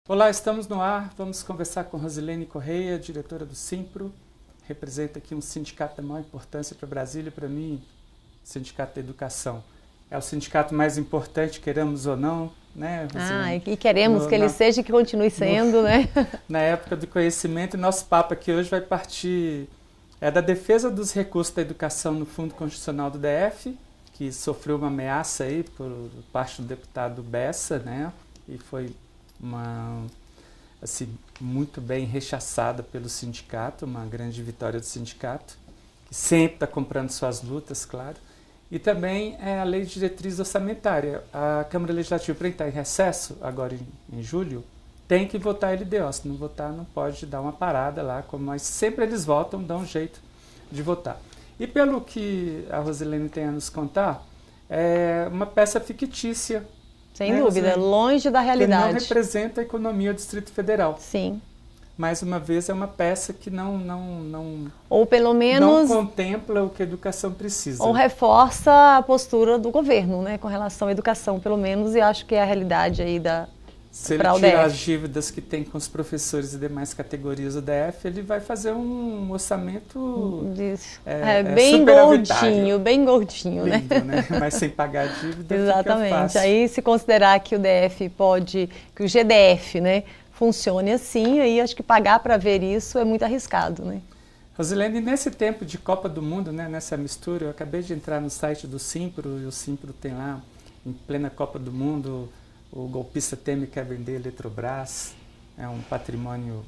Olá, estamos no ar. Vamos conversar com Rosilene Correia, diretora do Simpro. Representa aqui um sindicato da maior importância para Brasília e para mim, o Sindicato da Educação. É o sindicato mais importante, queremos ou não, né, Rosilene? E queremos que ele seja e que continue sendo, né? Na época do conhecimento, e nosso papo aqui hoje vai partir da defesa dos recursos da educação no Fundo Constitucional do DF, que sofreu uma ameaça aí por parte do deputado Bessa, né? E foi muito bem rechaçada pelo sindicato, uma grande vitória do sindicato, que sempre está comprando suas lutas, claro. E também a lei de diretriz orçamentária. A Câmara Legislativa, para entrar em recesso, agora em julho, tem que votar a LDO. Se não votar, não pode dar uma parada lá, mas sempre eles votam, dão um jeito de votar. E pelo que a Rosilene tem a nos contar, é uma peça fictícia. Sem dúvida, longe da realidade. Que não representa a economia do Distrito Federal. Sim. Mais uma vez, é uma peça que ou pelo menos, não contempla o que a educação precisa. Ou reforça a postura do governo, né, com relação à educação, pelo menos, e acho que é a realidade aí Se ele tirar as dívidas que tem com os professores e demais categorias do DF, ele vai fazer um orçamento bem gordinho, lindo, né? Mas sem pagar a dívida. Exatamente. Fica fácil. Aí, se considerar que o DF que o GDF, né, funcione assim, aí acho que pagar para ver isso é muito arriscado, né? Rosilene, nesse tempo de Copa do Mundo, né, nessa mistura, eu acabei de entrar no site do Simpro, e o Simpro tem lá, em plena Copa do Mundo, o golpista Temer quer vender a Eletrobras, é um patrimônio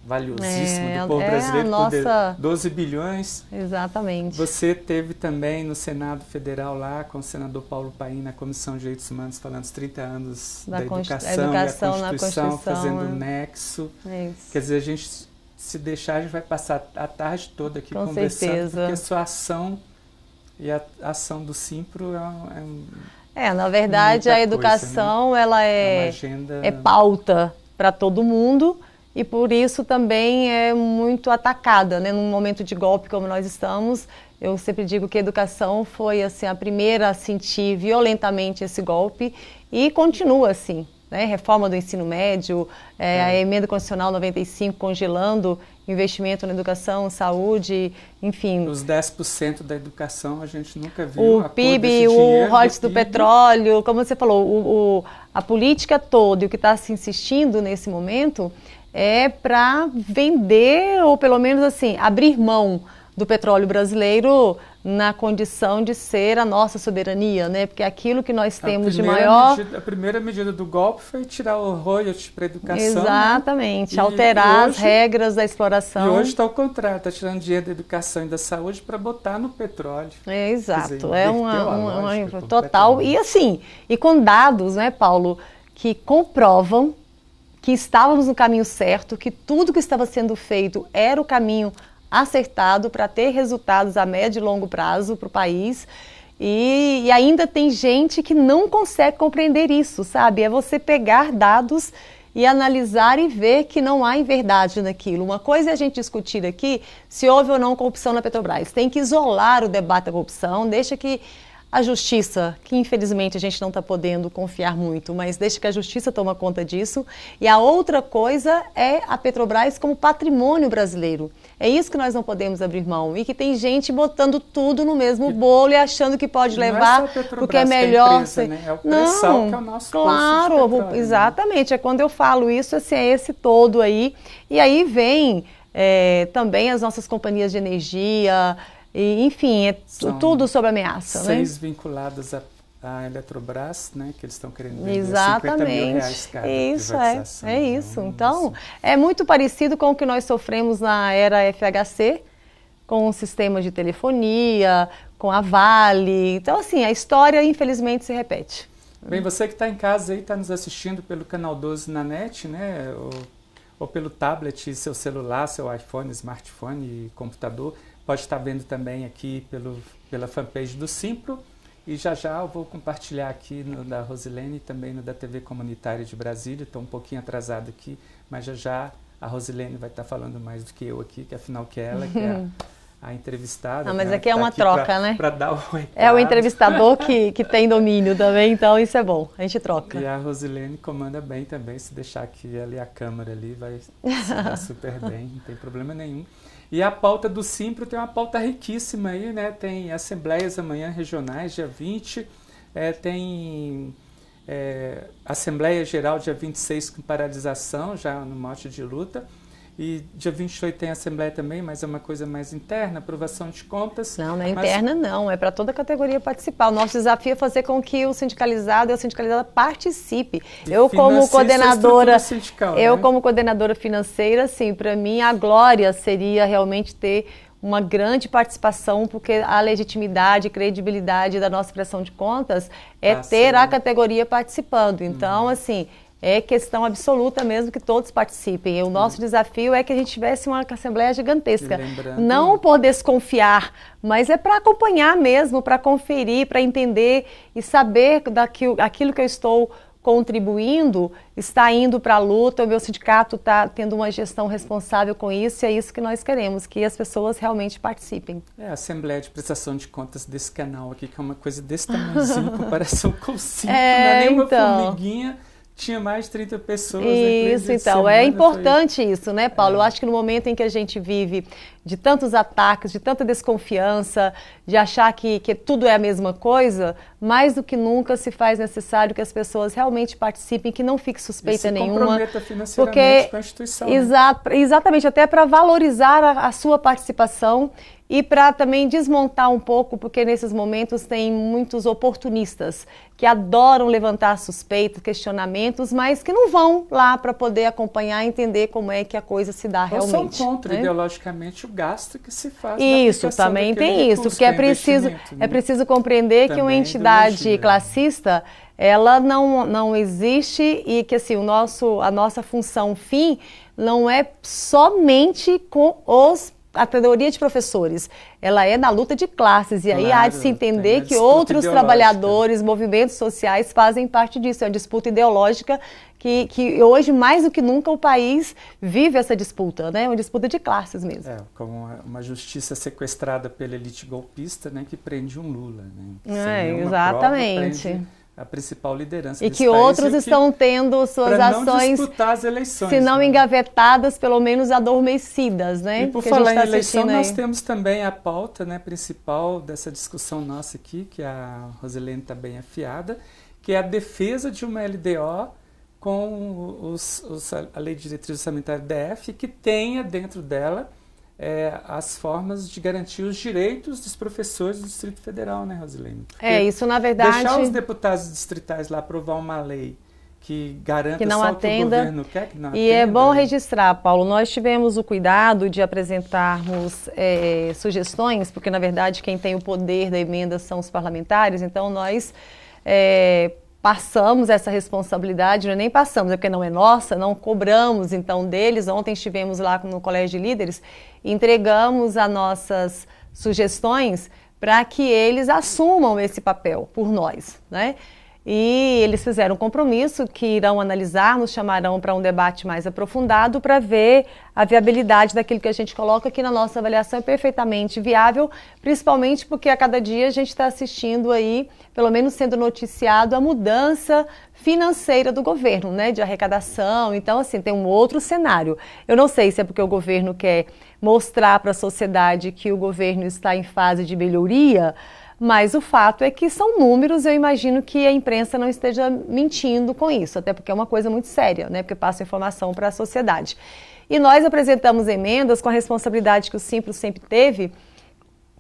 valiosíssimo do povo brasileiro, por 12 bilhões. Exatamente. Você teve também no Senado Federal lá, com o senador Paulo Paim, na Comissão de Direitos Humanos, falando dos 30 anos da educação e a Constituição, fazendo um nexo. É isso. Quer dizer, a gente, se deixar, a gente vai passar a tarde toda aqui com conversando, certeza. Porque a sua ação e a ação do Simpro na verdade, a educação coisa, né? ela é pauta para todo mundo e por isso também é muito atacada, né? Num momento de golpe como nós estamos, eu sempre digo que a educação foi assim, a primeira a sentir violentamente esse golpe e continua assim. Né? Reforma do ensino médio, a emenda constitucional 95 congelando investimento na educação, saúde, enfim. Os 10% da educação a gente nunca viu. O PIB, o royalties do petróleo, como você falou, a política toda e o que está se insistindo nesse momento é para vender ou pelo menos assim abrir mão do petróleo brasileiro na condição de ser a nossa soberania, né? Porque aquilo que nós temos de maior... A primeira medida do golpe foi tirar o royalties para a educação. Exatamente, né? Alterar as regras da exploração. E hoje está ao contrário, está tirando dinheiro da educação e da saúde para botar no petróleo. Exato, dizer, é uma total... E assim, e com dados, né, Paulo, que comprovam que estávamos no caminho certo, que tudo que estava sendo feito era o caminho acertado para ter resultados a médio e longo prazo para o país e ainda tem gente que não consegue compreender isso, sabe? É você pegar dados e analisar e ver que não há inverdade naquilo. Uma coisa é a gente discutir aqui se houve ou não corrupção na Petrobras. Tem que isolar o debate da corrupção, deixa que a justiça, que infelizmente a gente não está podendo confiar muito, mas deixa que a justiça toma conta disso. E a outra coisa é a Petrobras como patrimônio brasileiro. É isso que nós não podemos abrir mão. E que tem gente botando tudo no mesmo bolo e achando que pode levar porque é melhor. Empresa, né? É o pré-sal que é o nosso claro, poço de petróleo, exatamente. Né? É quando eu falo isso, assim, é esse todo aí. E aí vem também as nossas companhias de energia. E, enfim, tudo sob ameaça. 6 vinculadas à Eletrobras, né, que eles estão querendo vender Exatamente. R$50 mil cada isso, privatização. é isso. Então, é muito parecido com o que nós sofremos na era FHC, com o sistema de telefonia, com a Vale. Então, assim, a história, infelizmente, se repete. Bem, você que está em casa aí, está nos assistindo pelo Canal 12 na net, né, ou pelo tablet, seu celular, seu iPhone, smartphone e computador, pode estar vendo também aqui pela fanpage do Simpro e já eu vou compartilhar aqui no da Rosilene e também no da TV Comunitária de Brasília. Estou um pouquinho atrasado aqui, mas já a Rosilene vai estar falando mais do que eu aqui, que afinal que é ela que é a entrevistada. Mas né, aqui é uma aqui troca, né? Para dar o recado. É o entrevistador que tem domínio também, então isso é bom, a gente troca. E a Rosilene comanda bem também, se deixar aqui ali a câmera ali, vai se dar super bem, não tem problema nenhum. E a pauta do Simpro tem uma pauta riquíssima aí, né? Tem assembleias amanhã regionais, dia 20, tem Assembleia Geral dia 26 com paralisação, já no mote de luta. E dia 28 tem Assembleia também, mas é uma coisa mais interna, aprovação de contas. Não é interna não, é para toda a categoria participar. O nosso desafio é fazer com que o sindicalizado e a sindicalizada participe. Eu como coordenadora, sindical, eu né? como coordenadora financeira, assim, para mim a glória seria realmente ter uma grande participação, porque a legitimidade e credibilidade da nossa prestação de contas é ter a categoria participando. Então, assim, é questão absoluta mesmo que todos participem. E o nosso desafio é que a gente tivesse uma assembleia gigantesca. Não por desconfiar, mas é para acompanhar mesmo, para conferir, para entender e saber aquilo que eu estou contribuindo está indo para a luta, o meu sindicato está tendo uma gestão responsável com isso e é isso que nós queremos, que as pessoas realmente participem. A Assembleia de Prestação de Contas desse canal aqui, que é uma coisa desse tamanhozinho, que parece um colcinho, não é nem uma formiguinha. Tinha mais de 30 pessoas. Isso, então, é importante isso, né, Paulo? Eu acho que no momento em que a gente vive de tantos ataques, de tanta desconfiança, de achar que tudo é a mesma coisa, mais do que nunca se faz necessário que as pessoas realmente participem, que não fique suspeita nenhuma. Se comprometa financeiramente com a instituição. Exatamente, até para valorizar a sua participação e para também desmontar um pouco, porque nesses momentos tem muitos oportunistas que adoram levantar suspeitas, questionamentos, mas que não vão lá para poder acompanhar e entender como é que a coisa se dá realmente. São contra, ideologicamente, o gasto que se faz. Isso, também tem isso, porque é preciso compreender que uma entidade classista, ela não existe e que assim, a nossa função fim não é somente com a categoria de professores, ela é na luta de classes, e aí há de se entender que outros trabalhadores, movimentos sociais fazem parte disso, é uma disputa ideológica que hoje, mais do que nunca, o país vive essa disputa, né? Uma disputa de classes mesmo. Como uma justiça sequestrada pela elite golpista, né, que prende um Lula. Né? Exatamente. Prova, a principal liderança e que outros estão tendo suas ações, as eleições, se não engavetadas, pelo menos adormecidas, né? E por falar em eleição, nós temos também a pauta, né, principal dessa discussão nossa aqui, que a Rosilene está bem afiada, que é a defesa de uma LDO com a Lei de Diretriz Orçamentária DF, que tenha dentro dela as formas de garantir os direitos dos professores do Distrito Federal, né, Rosilene? Porque isso na verdade... Deixar os deputados distritais lá aprovar uma lei que garanta que não só atenda, o que o governo quer, que não atenda. E é bom registrar, Paulo, nós tivemos o cuidado de apresentarmos sugestões, porque na verdade quem tem o poder da emenda são os parlamentares, então nós passamos essa responsabilidade, nem passamos, porque não é nossa, não cobramos então deles. Ontem estivemos lá no Colégio de Líderes, entregamos as nossas sugestões para que eles assumam esse papel por nós, né? E eles fizeram um compromisso que irão analisar, nos chamarão para um debate mais aprofundado para ver a viabilidade daquilo que a gente coloca aqui na nossa avaliação é perfeitamente viável, principalmente porque a cada dia a gente está assistindo aí, pelo menos sendo noticiado, a mudança financeira do governo, né, de arrecadação. Então, assim, tem um outro cenário. Eu não sei se é porque o governo quer mostrar para a sociedade que o governo está em fase de melhoria, mas o fato é que são números, eu imagino que a imprensa não esteja mentindo com isso, até porque é uma coisa muito séria, né, porque passa informação para a sociedade. E nós apresentamos emendas com a responsabilidade que o Simpro sempre teve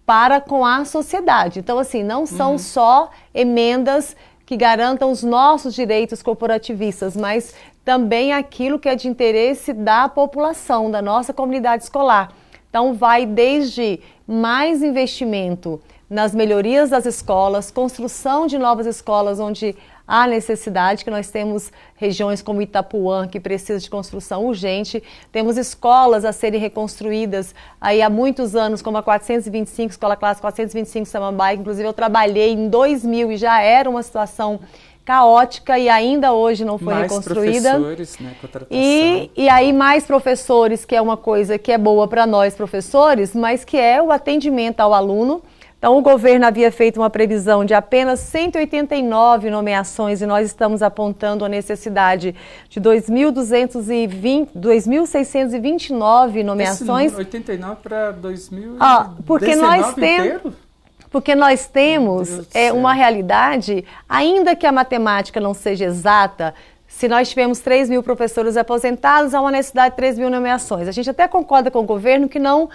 para com a sociedade. Então, assim, não são só emendas que garantam os nossos direitos corporativistas, mas também aquilo que é de interesse da população, da nossa comunidade escolar. Então, vai desde mais investimento nas melhorias das escolas, construção de novas escolas onde há necessidade, que nós temos regiões como Itapuã, que precisa de construção urgente, temos escolas a serem reconstruídas aí há muitos anos, como a 425, Escola Clássica 425 Samambaia, inclusive eu trabalhei em 2000 e já era uma situação caótica e ainda hoje não foi reconstruída. Mais professores, né, contratação. E aí mais professores, que é uma coisa que é boa para nós professores, mas que é o atendimento ao aluno. Então o governo havia feito uma previsão de apenas 189 nomeações e nós estamos apontando a necessidade de 2.629 nomeações. Esse número, 89 para 2019 porque nós inteiro? Porque nós temos uma realidade, ainda que a matemática não seja exata, se nós tivermos 3 mil professores aposentados, há uma necessidade de 3 mil nomeações. A gente até concorda com o governo que não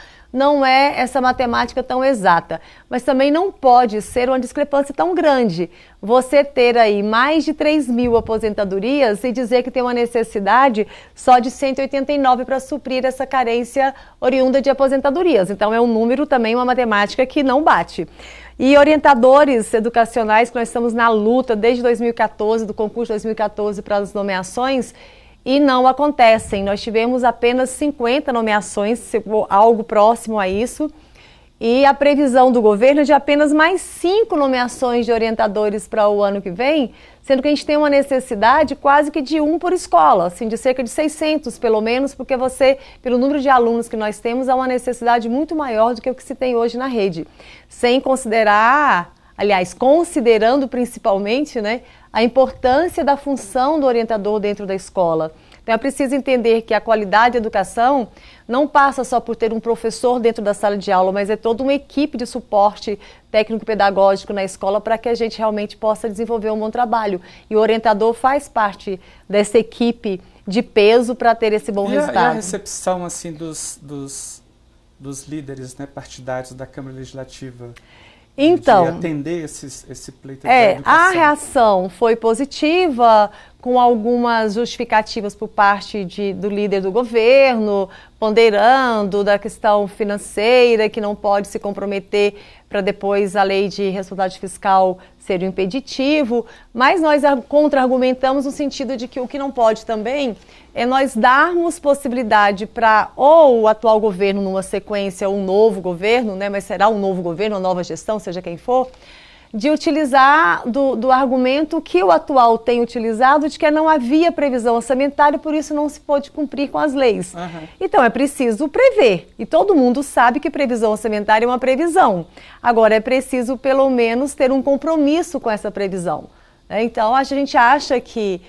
é essa matemática tão exata, mas também não pode ser uma discrepância tão grande. Você ter aí mais de 3 mil aposentadorias e dizer que tem uma necessidade só de 189 para suprir essa carência oriunda de aposentadorias. Então é um número também, uma matemática que não bate. E orientadores educacionais, que nós estamos na luta desde 2014, do concurso 2014 para as nomeações, e não acontecem. Nós tivemos apenas 50 nomeações, algo próximo a isso, e a previsão do governo é de apenas mais 5 nomeações de orientadores para o ano que vem, sendo que a gente tem uma necessidade quase que de 1 por escola, assim, de cerca de 600 pelo menos, porque pelo número de alunos que nós temos, há uma necessidade muito maior do que o que se tem hoje na rede. Sem considerar, aliás, considerando principalmente, né, a importância da função do orientador dentro da escola. Então é preciso entender que a qualidade da educação não passa só por ter um professor dentro da sala de aula, mas é toda uma equipe de suporte técnico-pedagógico na escola para que a gente realmente possa desenvolver um bom trabalho. E o orientador faz parte dessa equipe de peso para ter esse bom resultado. E a recepção assim, dos líderes, né, partidários da Câmara Legislativa? Então, de atender esse pleito da educação. A reação foi positiva, com algumas justificativas por parte do líder do governo, ponderando da questão financeira, que não pode se comprometer para depois a lei de responsabilidade fiscal ser um impeditivo, mas nós contra-argumentamos no sentido de que o que não pode também é nós darmos possibilidade para ou o atual governo numa sequência, um novo governo, né, mas será um novo governo, uma nova gestão, seja quem for, de utilizar do argumento que o atual tem utilizado de que não havia previsão orçamentária, por isso não se pôde cumprir com as leis. Uhum. Então é preciso prever, e todo mundo sabe que previsão orçamentária é uma previsão. Agora é preciso pelo menos ter um compromisso com essa previsão. Então a gente acha que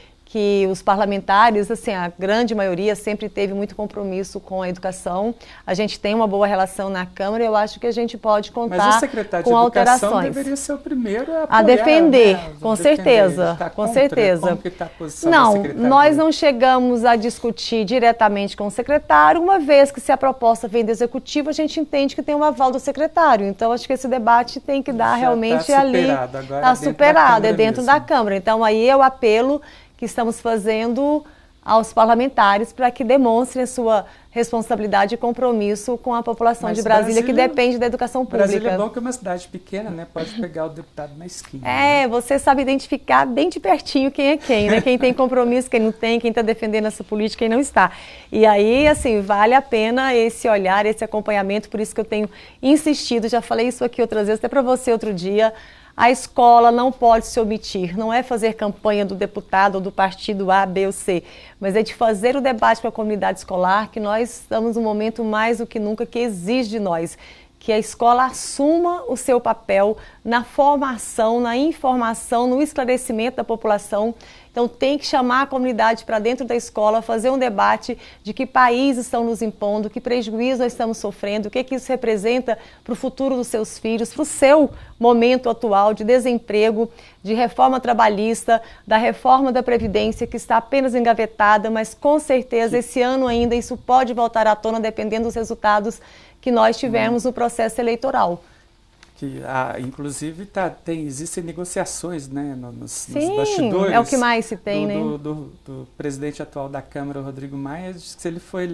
os parlamentares, assim, a grande maioria sempre teve muito compromisso com a educação. A gente tem uma boa relação na Câmara e eu acho que a gente pode contar com alterações. Mas o secretário de Educação deveria ser o primeiro a apoiar, a defender, né? Com certeza, com certeza. Como que está a posição não, do secretário? Nós não chegamos a discutir diretamente com o secretário, uma vez que se a proposta vem do Executivo, a gente entende que tem um aval do secretário. Então, acho que esse debate tem que dar realmente ali. Está superado, é dentro da Câmara. Então, aí é o apelo que estamos fazendo aos parlamentares para que demonstrem a sua responsabilidade e compromisso com a população de Brasília, que depende da educação pública. Brasília é bom que é uma cidade pequena, né? Pode pegar o deputado na esquina. Né? Você sabe identificar bem de pertinho quem é quem, né? Quem tem compromisso, quem não tem, quem está defendendo essa política, quem não está. E aí, assim, vale a pena esse olhar, esse acompanhamento, por isso que eu tenho insistido, já falei isso aqui outras vezes, até para você outro dia. A escola não pode se omitir, não é fazer campanha do deputado ou do partido A, B ou C, mas é de fazer o debate com a comunidade escolar, que nós estamos num momento mais do que nunca que exige de nós, que a escola assuma o seu papel na formação, na informação, no esclarecimento da população. Então tem que chamar a comunidade para dentro da escola, fazer um debate de que país estão nos impondo, que prejuízo nós estamos sofrendo, o que isso representa para o futuro dos seus filhos, para o seu momento atual de desemprego, de reforma trabalhista, da reforma da Previdência, que está apenas engavetada, mas com certeza esse ano ainda isso pode voltar à tona, dependendo dos resultados que nós tivermos no processo eleitoral. Inclusive existem negociações, né, nos bastidores. É o que mais se tem, né? Do presidente atual da Câmara, Rodrigo Maia, diz que se ele for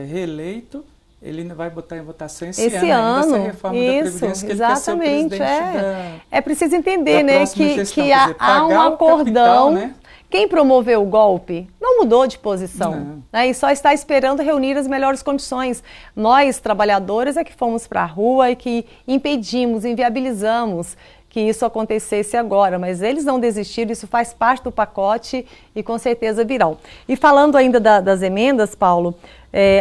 reeleito, ele vai botar em votação esse ano ainda essa reforma da Previdência, que exatamente, ele quer ser o presidente É preciso entender, né, que há um acordão. Capital, né? Quem promoveu o golpe não mudou de posição, né, e só está esperando reunir as melhores condições. Nós, trabalhadores, é que fomos para a rua e que impedimos, inviabilizamos que isso acontecesse agora, mas eles não desistiram, isso faz parte do pacote e com certeza virão. E falando ainda das emendas, Paulo,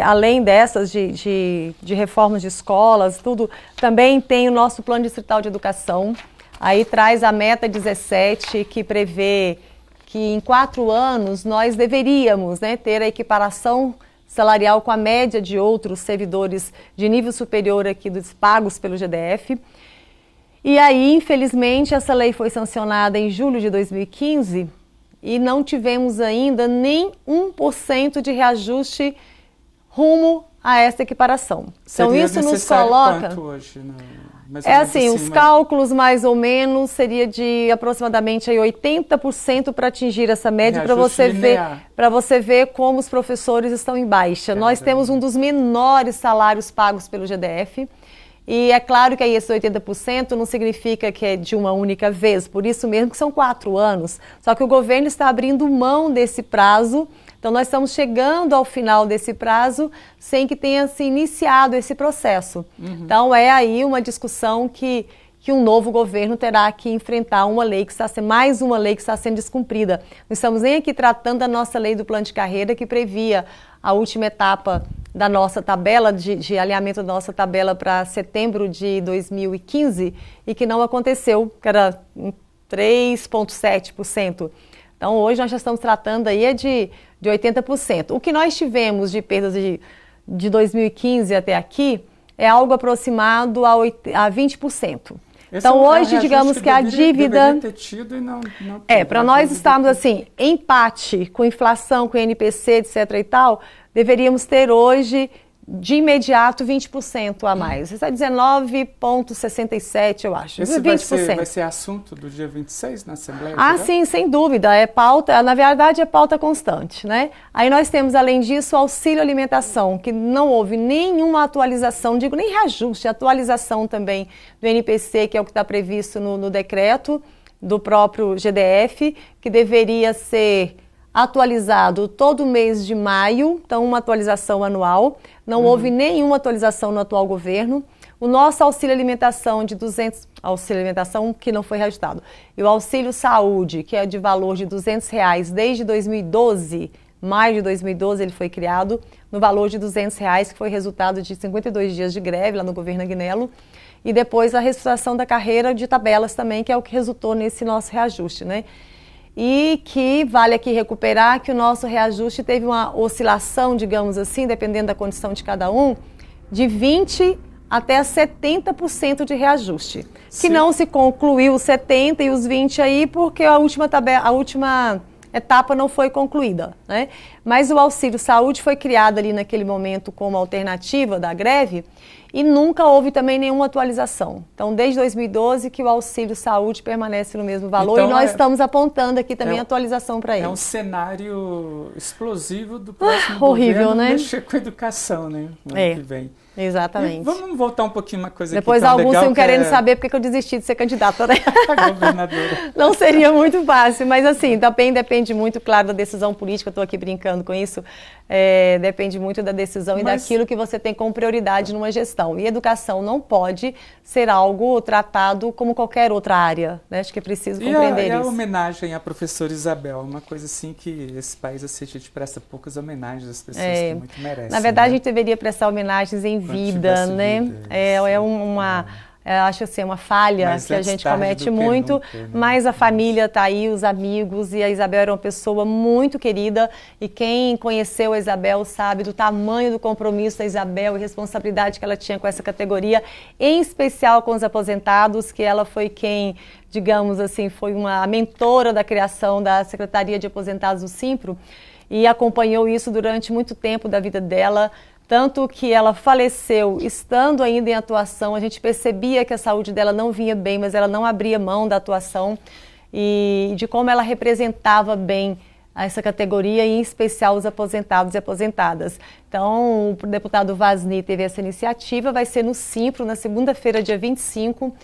além dessas de reformas de escolas, tudo, também tem o nosso Plano Distrital de Educação, aí traz a meta 17, que prevê que em 4 anos nós deveríamos, né, ter a equiparação salarial com a média de outros servidores de nível superior aqui dos pagos pelo GDF. E aí, infelizmente, essa lei foi sancionada em julho de 2015 e não tivemos ainda nem 1% de reajuste rumo a essa equiparação. Então isso nos coloca... Quanto hoje, né? Assim, os cálculos mais ou menos seria de aproximadamente aí 80% para atingir essa média, para você ver como os professores estão em baixa. Nós temos um dos menores salários pagos pelo GDF. E é claro que aí esse 80% não significa que é de uma única vez, por isso mesmo que são 4 anos. Só que o governo está abrindo mão desse prazo, então nós estamos chegando ao final desse prazo sem que tenha se iniciado esse processo. Então é aí uma discussão que um novo governo terá que enfrentar uma lei que está sendo, mais uma lei que está sendo descumprida. Não estamos nem aqui tratando da nossa lei do plano de carreira que previa a última etapa da nossa tabela, de alinhamento da nossa tabela para setembro de 2015 e que não aconteceu, que era 3,7%. Então hoje nós já estamos tratando aí de 80%. O que nós tivemos de perdas de 2015 até aqui é algo aproximado a 20%. Então hoje, digamos que a dívida... ter tido e não para nós estarmos assim, empate com inflação, com INPC, etc. e tal, deveríamos ter hoje, de imediato, 20% a mais. Isso é 19,67, eu acho. Esse 20%. Vai ser assunto do dia 26 na Assembleia? Sim, sem dúvida. É pauta, na verdade, é pauta constante, né? Aí nós temos, além disso, o auxílio alimentação, que não houve nenhuma atualização, digo nem reajuste, atualização também do INPC, que é o que está previsto no decreto do próprio GDF, que deveria ser atualizado todo mês de maio, então uma atualização anual. Não houve nenhuma atualização no atual governo. O nosso auxílio alimentação de 200, auxílio alimentação que não foi reajustado, e o auxílio saúde, que é de valor de R$200 desde 2012, maio de 2012 ele foi criado, no valor de R$200, que foi resultado de 52 dias de greve lá no governo Agnello, e depois a reestruturação da carreira de tabelas também, que é o que resultou nesse nosso reajuste, né? E que vale aqui recuperar que o nosso reajuste teve uma oscilação, digamos assim, dependendo da condição de cada um, de 20% até 70% de reajuste. Sim. Que não se concluiu os 70% e os 20% aí, porque a última etapa não foi concluída, né? Mas o auxílio saúde foi criado ali naquele momento como alternativa da greve e nunca houve também nenhuma atualização. Então, desde 2012 que o auxílio saúde permanece no mesmo valor, então, e nós estamos apontando aqui também a atualização para ele. É um cenário explosivo do próximo horrível, governo, né? Mexer com a educação, né? No ano que vem. Exatamente. E vamos voltar um pouquinho uma coisa depois aqui tão alguns legal, estão querendo saber porque eu desisti de ser candidata, né? A governadora. Não seria muito fácil, mas assim, também depende muito, claro, da decisão política, eu estou aqui brincando com isso, depende muito da decisão e daquilo que você tem como prioridade numa gestão. E educação não pode ser algo tratado como qualquer outra área, né? Acho que é preciso compreender isso. E a homenagem à professora Isabel, uma coisa assim que esse país, assim, a gente presta poucas homenagens às pessoas que muito merecem. Na verdade, né? A gente deveria prestar homenagens em vida, né? Acho assim, uma falha que a gente comete muito, nunca, né? Mas a família está aí, os amigos, e a Isabel era uma pessoa muito querida, e quem conheceu a Isabel sabe do tamanho do compromisso da Isabel e responsabilidade que ela tinha com essa categoria, em especial com os aposentados, que ela foi quem, digamos assim, foi a mentora da criação da Secretaria de Aposentados do Simpro, e acompanhou isso durante muito tempo da vida dela. Tanto que ela faleceu estando ainda em atuação, a gente percebia que a saúde dela não vinha bem, mas ela não abria mão da atuação e de como ela representava bem essa categoria, e em especial os aposentados e aposentadas. Então, o deputado Vasni teve essa iniciativa, vai ser no Simpro, na segunda-feira, dia 25,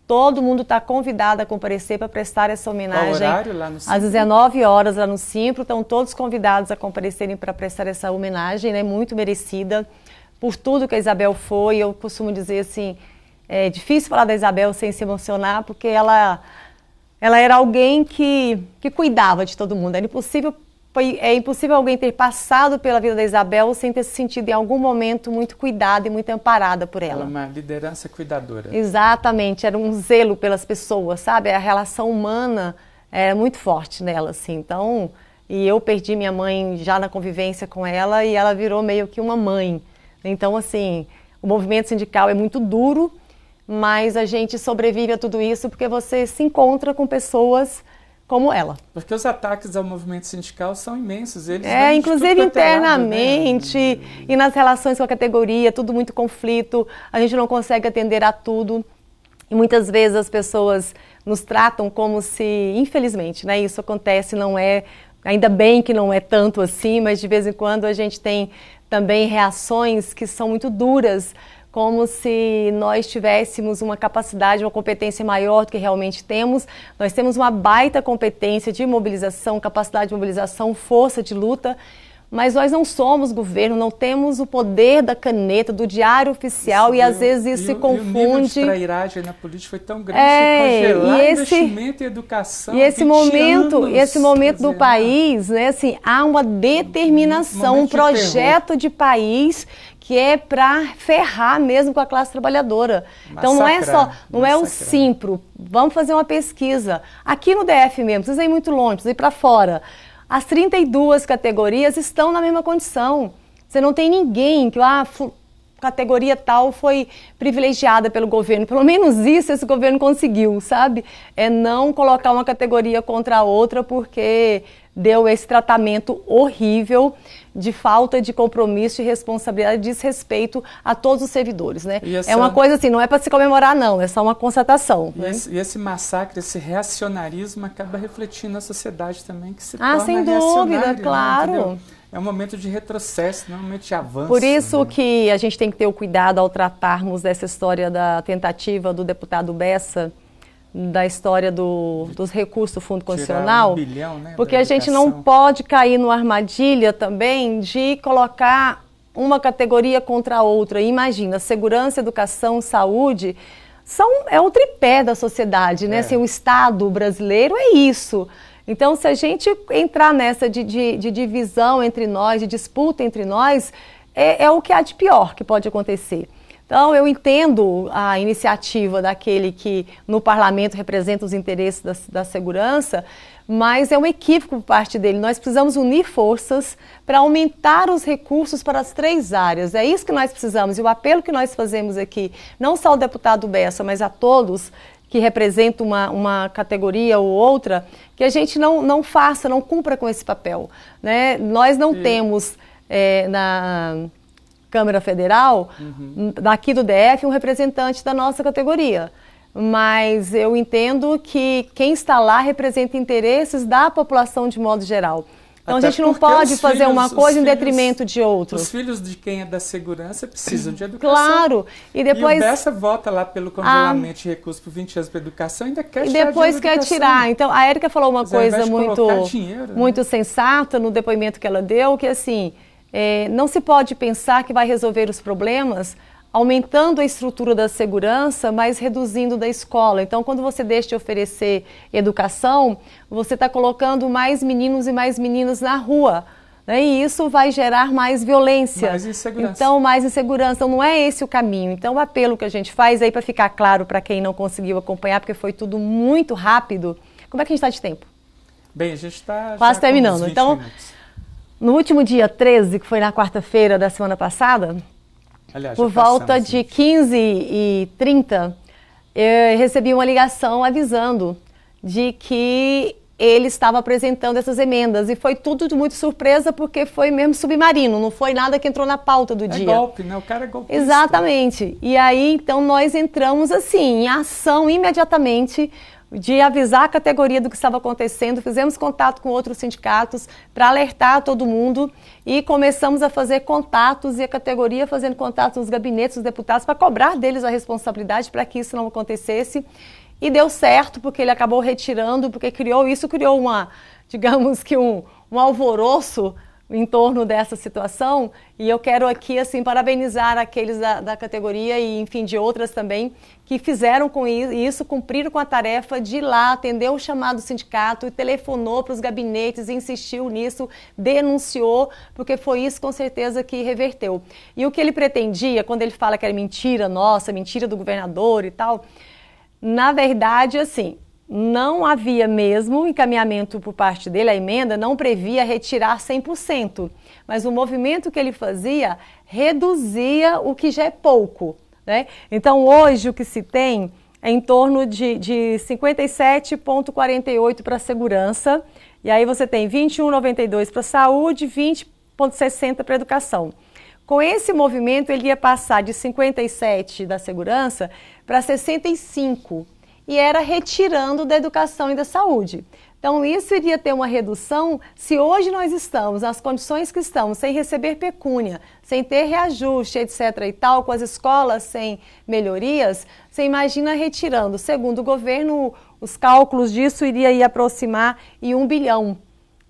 todo mundo está convidado a comparecer para prestar essa homenagem. Qual horário lá no Simpro? Às 19 horas lá no Simpro. Estão todos convidados a comparecerem para prestar essa homenagem, né? Muito merecida por tudo que a Isabel foi. Eu costumo dizer assim, É difícil falar da Isabel sem se emocionar, porque ela era alguém que cuidava de todo mundo. É impossível alguém ter passado pela vida da Isabel sem ter se sentido em algum momento muito cuidada e muito amparada por ela. Ela é uma liderança cuidadora. Exatamente, era um zelo pelas pessoas, sabe? A relação humana era muito forte nela, assim. Então, e eu perdi minha mãe já na convivência com ela e ela virou meio que uma mãe. Então, assim, o movimento sindical é muito duro, mas a gente sobrevive a tudo isso porque você se encontra com pessoas como ela. Porque os ataques ao movimento sindical são imensos. Eles inclusive internamente, né? E nas relações com a categoria, tudo muito conflito, a gente não consegue atender a tudo. E muitas vezes as pessoas nos tratam como se, infelizmente, né, isso acontece, não é, ainda bem que não é tanto assim, mas de vez em quando a gente tem também reações que são muito duras, como se nós tivéssemos uma capacidade, uma competência maior do que realmente temos. Nós temos uma baita competência de mobilização, capacidade de mobilização, força de luta, mas nós não somos governo, não temos o poder da caneta, do diário oficial, e às vezes isso se confunde. E o nível de trairagem na política foi tão grande que congelar investimento em educação. E esse momento do país, né, assim, há uma determinação, um projeto de país que é para ferrar mesmo com a classe trabalhadora. Então não é o Simpro. Vamos fazer uma pesquisa. Aqui no DF mesmo, precisa ir muito longe, precisa ir para fora. As 32 categorias estão na mesma condição. Você não tem ninguém que categoria tal foi privilegiada pelo governo. Pelo menos isso esse governo conseguiu, sabe? É não colocar uma categoria contra a outra porque deu esse tratamento horrível de falta de compromisso, de responsabilidade, de desrespeito a todos os servidores, né? É uma coisa assim, não é para se comemorar não, é só uma constatação. E, né? Esse massacre, esse reacionarismo acaba refletindo na sociedade também, que se torna sem dúvida, claro. Né? É um momento de retrocesso, não é um momento de avanço. Por isso que a gente tem que ter o cuidado ao tratarmos dessa história da tentativa do deputado Bessa, da história dos recursos do Fundo Constitucional, 1 bilhão, né, porque a gente não pode cair numa armadilha também de colocar uma categoria contra a outra. Imagina, segurança, educação, saúde, é o tripé da sociedade, né? Assim, o Estado brasileiro é isso. Então, se a gente entrar nessa de divisão entre nós, de disputa entre nós, é o que há de pior que pode acontecer. Então, eu entendo a iniciativa daquele que no parlamento representa os interesses da segurança, mas é um equívoco por parte dele. Nós precisamos unir forças para aumentar os recursos para as 3 áreas. É isso que nós precisamos. E o apelo que nós fazemos aqui, não só ao deputado Bessa, mas a todos que representam uma categoria ou outra, que a gente não cumpra com esse papel, né? Nós não temos na Câmara Federal, daqui do DF, um representante da nossa categoria. Mas eu entendo que quem está lá representa interesses da população de modo geral. Então a gente não pode fazer uma coisa em detrimento de outros. Os filhos de quem é da segurança precisam de educação. Claro. E depois o Bessa vota lá pelo congelamento de recursos por 20 anos para educação e ainda quer tirar. E depois quer tirar. Então a Érica falou uma coisa muito sensata no depoimento que ela deu, que assim, não se pode pensar que vai resolver os problemas aumentando a estrutura da segurança, mas reduzindo da escola. Então, quando você deixa de oferecer educação, você está colocando mais meninos e mais meninas na rua, né? E isso vai gerar mais violência. Mais insegurança. Então, mais insegurança. Então, não é esse o caminho. Então, o apelo que a gente faz aí para ficar claro para quem não conseguiu acompanhar, porque foi tudo muito rápido. Como é que a gente está de tempo? Bem, a gente está quase terminando. Então, no último dia 13, que foi na quarta-feira da semana passada, aliás, por volta de 15h30, eu recebi uma ligação avisando de que ele estava apresentando essas emendas. E foi tudo de muito surpresa, porque foi mesmo submarino, não foi nada que entrou na pauta do dia. É golpe, né? O cara é golpista. Exatamente. E aí, então, nós entramos assim, em ação imediatamente, de avisar a categoria do que estava acontecendo, fizemos contato com outros sindicatos para alertar todo mundo e começamos a fazer contatos e a categoria fazendo contatos nos gabinetes dos deputados para cobrar deles a responsabilidade para que isso não acontecesse. E deu certo, porque ele acabou retirando, porque criou uma, digamos que um alvoroço em torno dessa situação, e eu quero aqui assim parabenizar aqueles da categoria e enfim de outras também que fizeram com isso, cumpriram com a tarefa de ir lá atender o chamado do sindicato e telefonou para os gabinetes, insistiu nisso, denunciou, porque foi isso com certeza que reverteu. E o que ele pretendia, quando ele fala que era mentira nossa, mentira do governador e tal, na verdade assim, não havia mesmo encaminhamento por parte dele, a emenda não previa retirar 100%, mas o movimento que ele fazia reduzia o que já é pouco, né? Então hoje o que se tem é em torno de 57,48 para a segurança, e aí você tem 21,92 para a saúde, 20,60 para a educação. Com esse movimento ele ia passar de 57 da segurança para 65, e era retirando da educação e da saúde. Então isso iria ter uma redução. Se hoje nós estamos nas condições que estamos, sem receber pecúnia, sem ter reajuste, etc. e tal, com as escolas sem melhorias, você imagina retirando. Segundo o governo, os cálculos disso iria ir aproximar em 1 bilhão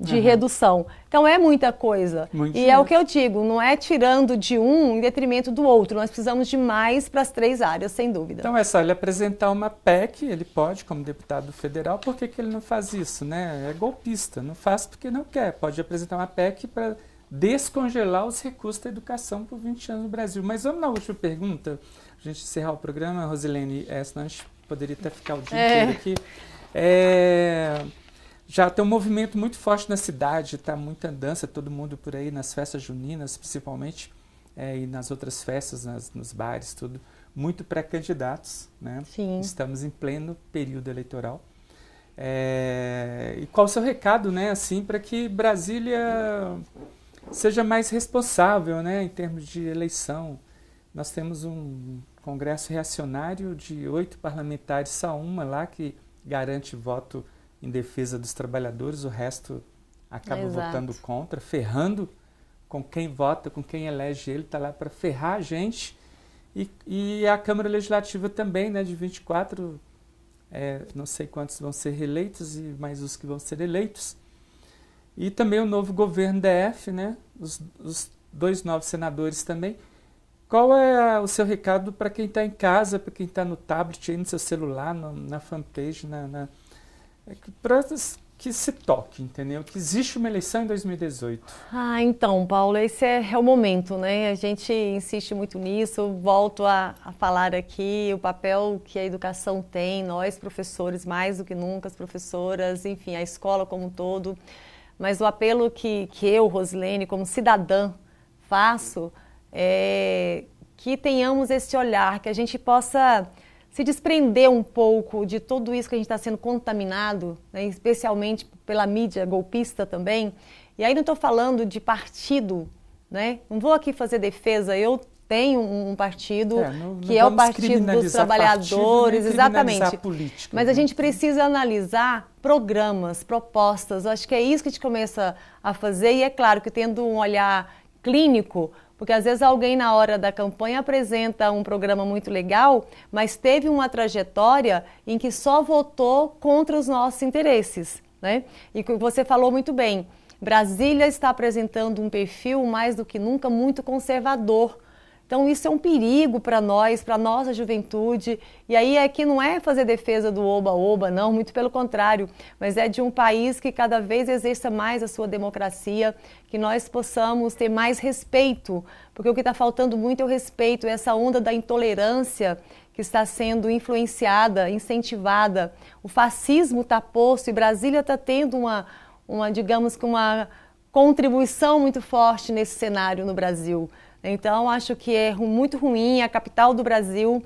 de redução. Então é muita coisa. E é o que eu digo, não é tirando de um em detrimento do outro. Nós precisamos de mais para as 3 áreas, sem dúvida. Então é só ele apresentar uma PEC, ele pode, como deputado federal, por que ele não faz isso, né? É golpista, não faz porque não quer. Pode apresentar uma PEC para descongelar os recursos da educação por 20 anos no Brasil. Mas vamos na última pergunta, a gente encerrar o programa, Rosilene, senão a gente poderia até ficar o dia inteiro aqui. Já tem um movimento muito forte na cidade, está muita andança, todo mundo por aí, nas festas juninas principalmente, e nas outras festas, nos bares, tudo, muito pré-candidatos, né? Sim. Estamos em pleno período eleitoral. E qual o seu recado, né, assim, para que Brasília seja mais responsável, né, em termos de eleição? Nós temos um congresso reacionário de 8 parlamentares, só uma lá que garante voto em defesa dos trabalhadores, o resto acaba votando contra, ferrando com quem vota, com quem elege ele, está lá para ferrar a gente. E a Câmara Legislativa também, né, de 24, não sei quantos vão ser reeleitos, e mais os que vão ser eleitos. E também o novo governo DF, né, os 2 novos senadores também. Qual é o seu recado para quem está em casa, para quem está no tablet, aí no seu celular, na fanpage, para que se toque, entendeu? Que existe uma eleição em 2018. Então, Paulo, esse é o momento, né? A gente insiste muito nisso, volto a falar aqui o papel que a educação tem, nós professores, mais do que nunca, as professoras, enfim, a escola como um todo. Mas o apelo que eu, Rosilene, como cidadã, faço é que tenhamos esse olhar, que a gente possa se desprender um pouco de tudo isso que a gente está sendo contaminado, né, especialmente pela mídia golpista também. E aí não estou falando de partido, né? Não vou aqui fazer defesa, eu tenho um partido que é o Partido dos Trabalhadores, exatamente. Política, mas a gente precisa analisar programas, propostas, eu acho que é isso que a gente começa a fazer, e é claro que tendo um olhar clínico, porque às vezes alguém na hora da campanha apresenta um programa muito legal, mas teve uma trajetória em que só votou contra os nossos interesses, né? E que você falou muito bem, Brasília está apresentando um perfil mais do que nunca muito conservador. Então isso é um perigo para nós, para a nossa juventude, e aí aqui não é fazer defesa do oba-oba, não, muito pelo contrário, mas é de um país que cada vez exerça mais a sua democracia, que nós possamos ter mais respeito, porque o que está faltando muito é o respeito, essa onda da intolerância que está sendo influenciada, incentivada, o fascismo está posto e Brasília está tendo digamos que uma contribuição muito forte nesse cenário no Brasil. Então, acho que é muito ruim, a capital do Brasil,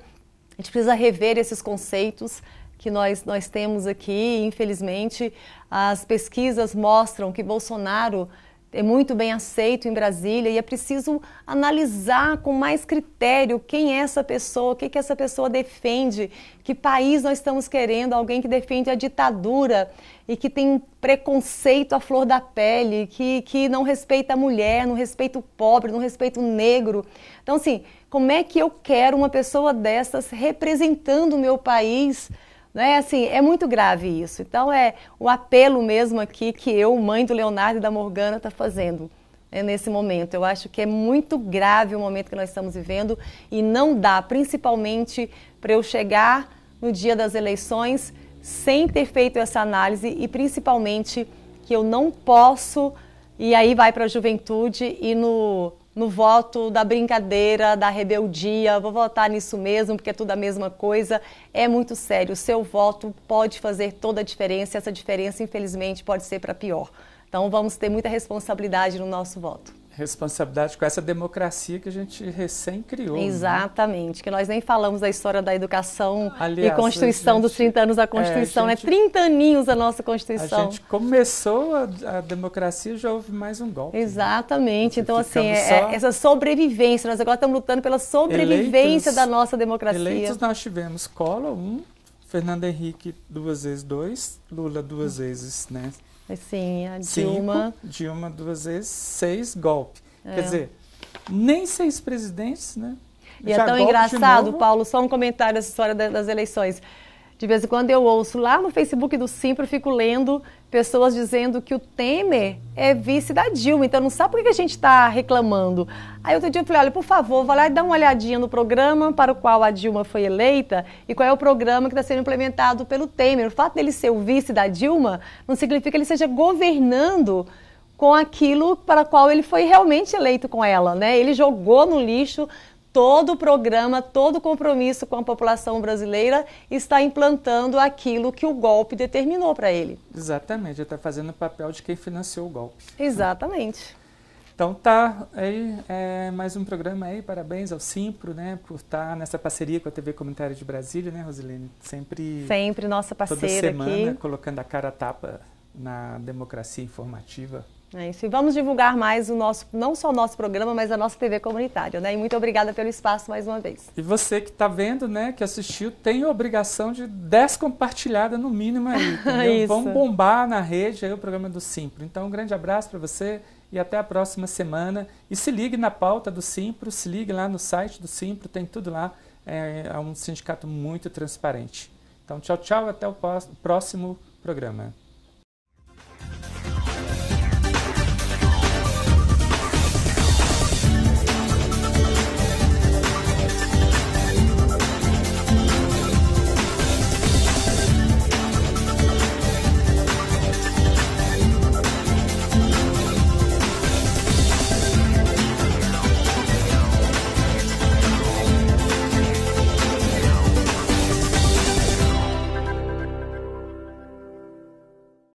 a gente precisa rever esses conceitos que nós temos aqui. Infelizmente, as pesquisas mostram que Bolsonaro é muito bem aceito em Brasília e é preciso analisar com mais critério quem é essa pessoa, o que essa pessoa defende, que país nós estamos querendo, alguém que defende a ditadura e que tem preconceito à flor da pele, que não respeita a mulher, não respeita o pobre, não respeita o negro. Então, assim, como é que eu quero uma pessoa dessas representando o meu país? Né? Assim, é muito grave isso. Então, é o apelo mesmo aqui que eu, mãe do Leonardo e da Morgana, está fazendo. nesse momento. Eu acho que é muito grave o momento que nós estamos vivendo e não dá, principalmente para eu chegar no dia das eleições sem ter feito essa análise e principalmente que eu não posso, e aí vai para a juventude e no voto da brincadeira, da rebeldia, vou votar nisso mesmo porque é tudo a mesma coisa. É muito sério, o seu voto pode fazer toda a diferença e essa diferença infelizmente pode ser para pior. Então vamos ter muita responsabilidade no nosso voto. Responsabilidade com essa democracia que a gente recém criou. Exatamente, né? Que nós nem falamos da história da educação. Aliás, e Constituição dos 30 anos da Constituição, né? 30 aninhos da nossa Constituição. A gente começou a democracia, já houve mais um golpe. Exatamente, então assim, essa sobrevivência, nós agora estamos lutando pela sobrevivência da nossa democracia. Eleitos nós tivemos Collor 1, Fernando Henrique 2 vezes 2, Lula 2 vezes, né? Sim, a Dilma. 5, Dilma 2 vezes 6, golpe. Quer dizer, nem 6 presidentes, né? E é tão engraçado, Paulo, só um comentário dessa história das eleições. De vez em quando eu ouço lá no Facebook do Simpro, eu fico lendo pessoas dizendo que o Temer é vice da Dilma, então não sabe por que a gente está reclamando. Aí outro dia eu falei, olha, por favor, vai lá e dá uma olhadinha no programa para o qual a Dilma foi eleita e qual é o programa que está sendo implementado pelo Temer. O fato dele ser o vice da Dilma não significa que ele esteja governando com aquilo para o qual ele foi realmente eleito com ela, né? Ele jogou no lixo todo o programa, todo o compromisso com a população brasileira, está implantando aquilo que o golpe determinou para ele. Exatamente, ele está fazendo o papel de quem financiou o golpe. Exatamente. Então tá, aí mais um programa aí, parabéns ao Simpro, né, por estar nessa parceria com a TV Comunitária de Brasília, né, Rosilene? Sempre nossa parceira toda semana, aqui, colocando a cara a tapa na democracia informativa. É isso. E vamos divulgar mais o nosso, não só o nosso programa, mas a nossa TV comunitária, né? E muito obrigada pelo espaço mais uma vez. E você que está vendo, né, que assistiu, tem a obrigação de 10 compartilhada no mínimo aí, entendeu? Vamos bombar na rede aí o programa do Simpro. Então, um grande abraço para você e até a próxima semana. E se ligue na pauta do Simpro, se ligue lá no site do Simpro, tem tudo lá. É um sindicato muito transparente. Então, tchau, tchau, até o próximo programa.